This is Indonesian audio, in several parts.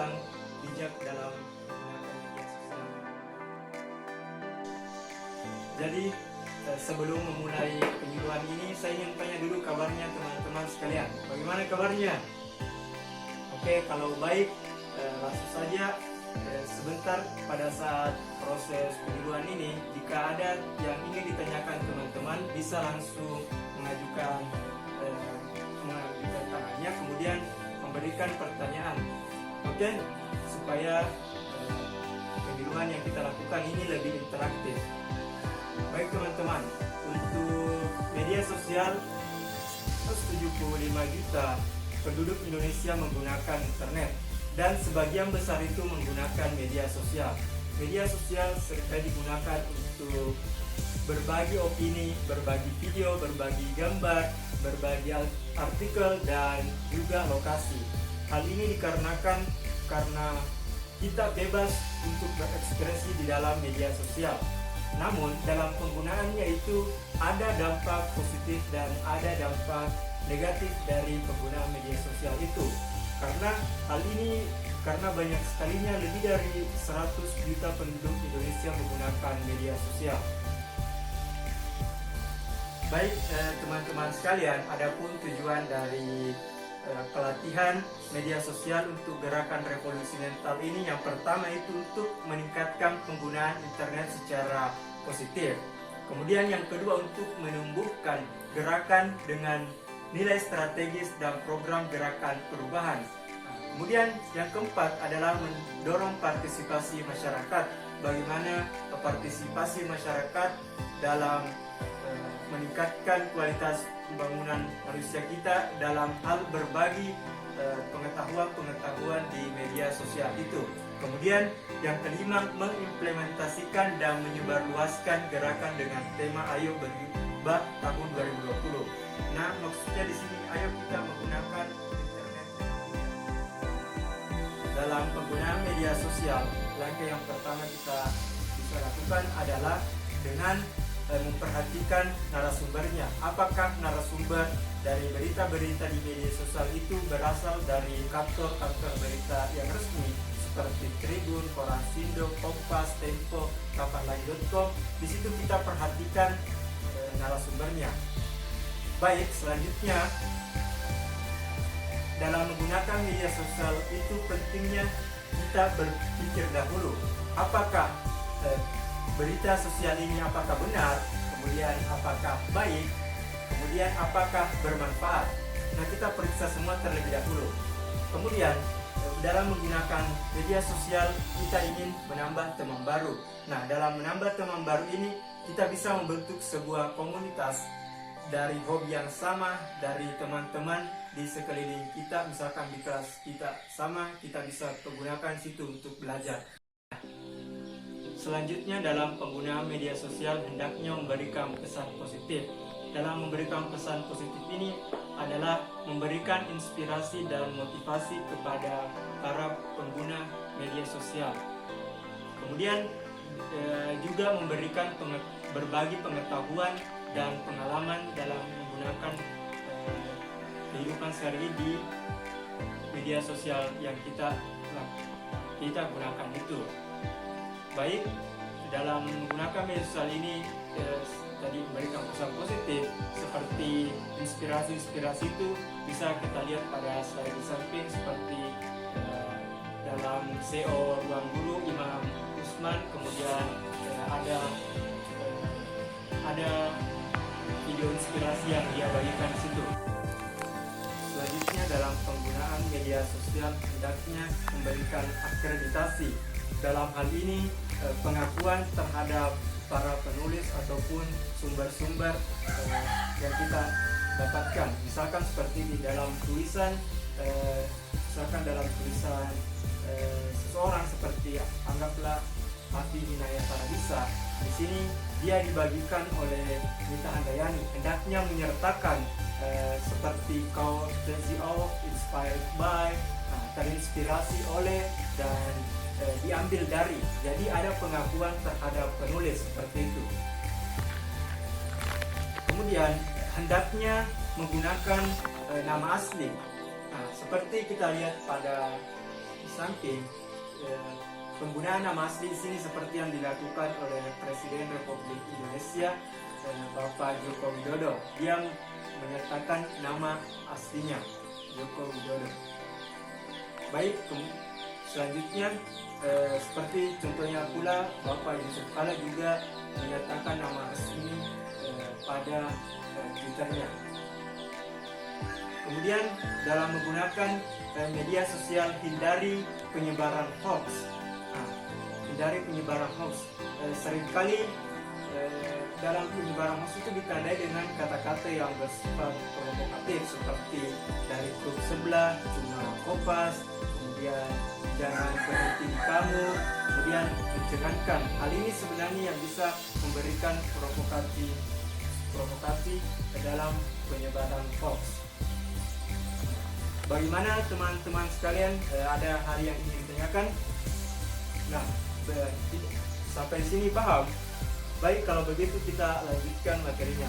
tentang bijak dalam menggunakan media sosial. Jadi sebelum memulai penyuluhan ini, saya ingin tanya dulu kabarnya teman-teman sekalian. Bagaimana kabarnya? Oke, kalau baik, langsung saja sebentar pada saat proses penyuluhan ini, jika ada yang ingin ditanyakan teman-teman, bisa langsung mengajukan tangannya, kemudian memberikan pertanyaan. Oke, supaya penyuluhan yang kita lakukan ini lebih interaktif. Baik teman-teman, untuk media sosial 175 juta penduduk Indonesia menggunakan internet, dan sebagian besar itu menggunakan media sosial. Media sosial seringkali digunakan untuk berbagi opini, berbagi video, berbagi gambar, berbagi artikel, dan juga lokasi. Hal ini dikarenakan karena kita bebas untuk berekspresi di dalam media sosial. Namun dalam penggunaannya itu ada dampak positif dan ada dampak negatif dari penggunaan media sosial itu. Karena hal ini, karena banyak sekalinya lebih dari 100 juta penduduk Indonesia menggunakan media sosial. Baik teman-teman sekalian, adapun tujuan dari pelatihan media sosial untuk gerakan revolusi mental ini, yang pertama itu untuk meningkatkan penggunaan internet secara positif. Kemudian yang kedua untuk menumbuhkan gerakan dengan nilai strategis dan program gerakan perubahan. Kemudian yang keempat adalah mendorong partisipasi masyarakat. Bagaimana partisipasi masyarakat dalam meningkatkan kualitas pembangunan manusia kita dalam hal berbagi pengetahuan-pengetahuan di media sosial itu. Kemudian yang kelima, mengimplementasikan dan menyebarluaskan gerakan dengan tema Ayo Berubah tahun 2020. Nah, maksudnya di sini ayo kita menggunakan internet. Dalam penggunaan media sosial, langkah yang pertama kita bisa lakukan adalah dengan memperhatikan narasumbernya. Apakah narasumber dari berita-berita di media sosial itu berasal dari kantor-kantor berita yang resmi seperti Tribun, Koransindo, Kompas, Tempo, kapanlagi.com. Di situ kita perhatikan narasumbernya. Baik, selanjutnya dalam menggunakan media sosial itu pentingnya kita berpikir dahulu, apakah berita sosial ini apakah benar, kemudian apakah baik, kemudian apakah bermanfaat. Nah, kita periksa semua terlebih dahulu. Kemudian dalam menggunakan media sosial kita ingin menambah teman baru. Nah, dalam menambah teman baru ini kita bisa membentuk sebuah komunitas dari hobi yang sama, dari teman-teman di sekeliling kita. Misalkan di kelas kita sama, kita bisa menggunakan situ untuk belajar. Selanjutnya dalam penggunaan media sosial hendaknya memberikan pesan positif. Dalam memberikan pesan positif ini adalah memberikan inspirasi dan motivasi kepada para pengguna media sosial. Kemudian juga memberikan berbagi pengetahuan dan pengalaman dalam menggunakan kehidupan sehari-hari di media sosial yang kita gunakan itu. Baik, dalam menggunakan media sosial ini tadi memberikan pesan positif seperti inspirasi itu bisa kita lihat pada slide di samping, seperti dalam CEO Ruang Guru Imam Usman. Kemudian ada video inspirasi yang dia bagikan di situ. Selanjutnya dalam penggunaan media sosial hendaknya memberikan akreditasi. Dalam hal ini pengakuan terhadap para penulis ataupun sumber-sumber yang kita dapatkan. Misalkan seperti di dalam tulisan, seseorang seperti anggaplah Mati Hinaya Paradisa. Di sini dia dibagikan oleh Mita Handayani. Hendaknya menyertakan seperti quote inspired by, terinspirasi oleh, dan diambil dari. Jadi ada pengakuan terhadap penulis seperti itu. Kemudian hendaknya menggunakan nama asli. Nah, seperti kita lihat pada samping, penggunaan nama asli di sini seperti yang dilakukan oleh Presiden Republik Indonesia Bapak Joko Widodo. Dia menyertakan nama aslinya Joko Widodo. Baik, selanjutnya seperti contohnya pula Bapak Yusuf Kala juga menyertakan nama resmi pada Twitternya. Kemudian dalam menggunakan media sosial, hindari penyebaran hoax. Hindari penyebaran hoax. Seringkali dalam penyebaran hoax itu ditandai dengan kata-kata yang bersifat provokatif seperti dari grup sebelah, cuma kopas, kemudian jangan berhenti di kamu, kemudian mencengangkan. Hal ini sebenarnya yang bisa memberikan provokasi ke dalam penyebaran hoax. Bagaimana teman-teman sekalian, ada hal yang ingin ditanyakan? Nah, sampai sini paham? Baik, kalau begitu kita lanjutkan materinya.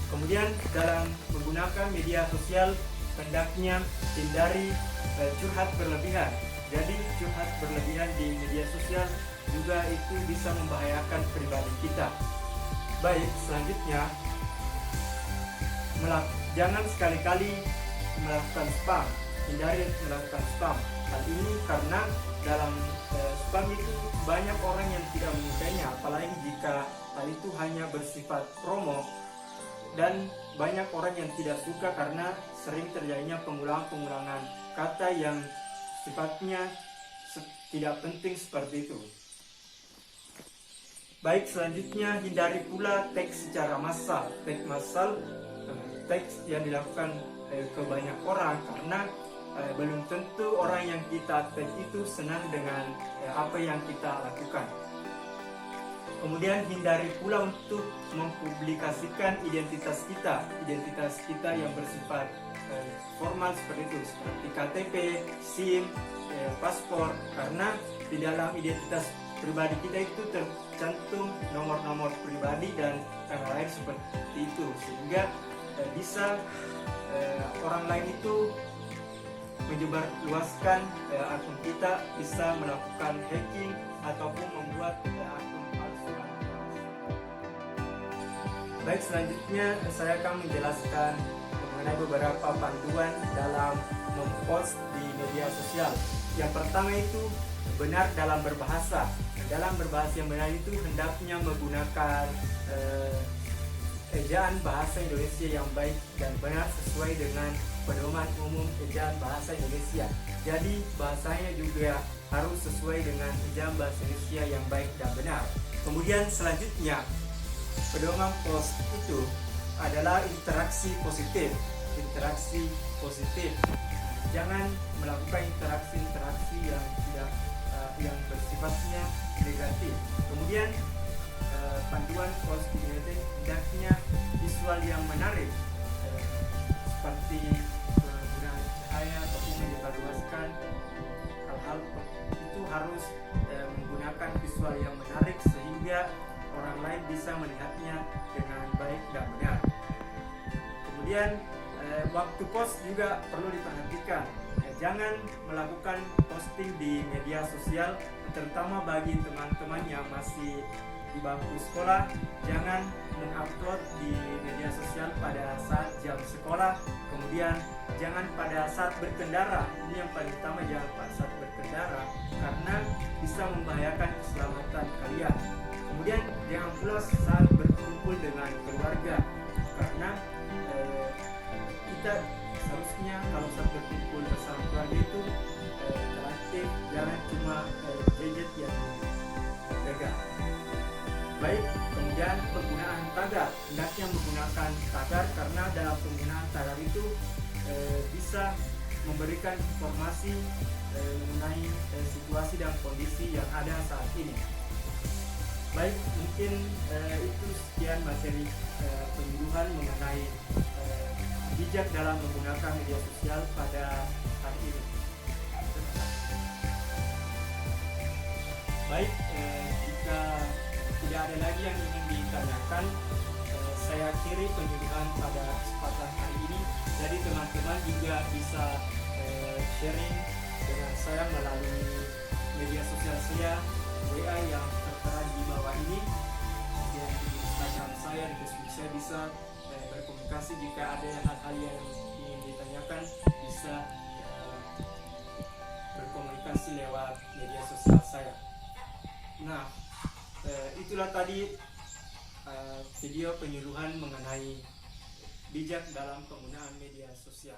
Kemudian dalam menggunakan media sosial, hendaknya hindari curhat berlebihan. Jadi curhat berlebihan di media sosial juga itu bisa membahayakan pribadi kita. Baik, selanjutnya jangan sekali-kali melakukan spam. Hindari melakukan spam. Hal ini karena dalam spam itu banyak orang yang tidak menyukainya, apalagi jika hal itu hanya bersifat promo, dan banyak orang yang tidak suka karena sering terjadinya pengulangan kata yang sifatnya tidak penting seperti itu. Baik, selanjutnya hindari pula teks secara massal. Teks massal, teks yang dilakukan ke banyak orang, karena belum tentu orang yang kita tag itu senang dengan apa yang kita lakukan. Kemudian hindari pula untuk mempublikasikan identitas kita yang bersifat formal seperti itu, seperti KTP, SIM, paspor, karena di dalam identitas pribadi kita itu tercantum nomor-nomor pribadi dan lain seperti itu, sehingga bisa orang lain itu menyebarluaskan akun kita, bisa melakukan hacking ataupun membuat akun palsu. Baik, selanjutnya saya akan menjelaskan mengenai beberapa panduan dalam mempost di media sosial. Yang pertama itu benar dalam berbahasa. Dalam berbahasa yang benar itu hendaknya menggunakan ejaan bahasa Indonesia yang baik dan benar sesuai dengan pedoman umum ejaan bahasa Indonesia. Jadi bahasanya juga harus sesuai dengan ejaan bahasa Indonesia yang baik dan benar. Kemudian selanjutnya, pedoman post itu adalah interaksi positif. Interaksi positif. Jangan melakukan interaksi yang tidak yang bersifatnya negatif. Kemudian panduan post negatif hendaknya visual yang menarik, seperti penggunaan cahaya ataupun menyebarluaskan hal-hal itu harus menggunakan visual yang menarik sehingga orang lain bisa melihatnya dengan baik dan benar. Kemudian waktu post juga perlu diperhatikan. Jangan melakukan posting di media sosial, terutama bagi teman-teman yang masih di bangku sekolah. Jangan mengupload di media sosial pada saat jam sekolah. Kemudian jangan pada saat berkendara. Ini yang paling utama, jangan pada saat berkendara karena bisa membahayakan keselamatan kalian. Kemudian jangan pula saat berkumpul dengan keluarga, karena kita seharusnya kalau saat berkumpul bersama keluarga itu interaktif, jangan cuma gadget yang gagah. Baik, kemudian penggunaan tagar, hendaknya menggunakan tagar karena dalam penggunaan tagar itu bisa memberikan informasi mengenai situasi dan kondisi yang ada saat ini. Baik, mungkin itu sekian materi penyuluhan mengenai bijak dalam menggunakan media sosial pada hari ini. Baik, jika tidak ada lagi yang ingin ditanyakan, saya akhiri penyuluhan pada kesempatan hari ini. Jadi teman-teman juga bisa sharing dengan saya melalui sosial saya, WA yang tertera di bawah ini, dan di Instagram saya, di Facebook saya bisa berkomunikasi. Jika ada hal-hal yang ingin ditanyakan, bisa berkomunikasi lewat media sosial saya. Nah, itulah tadi video penyuluhan mengenai bijak dalam penggunaan media sosial.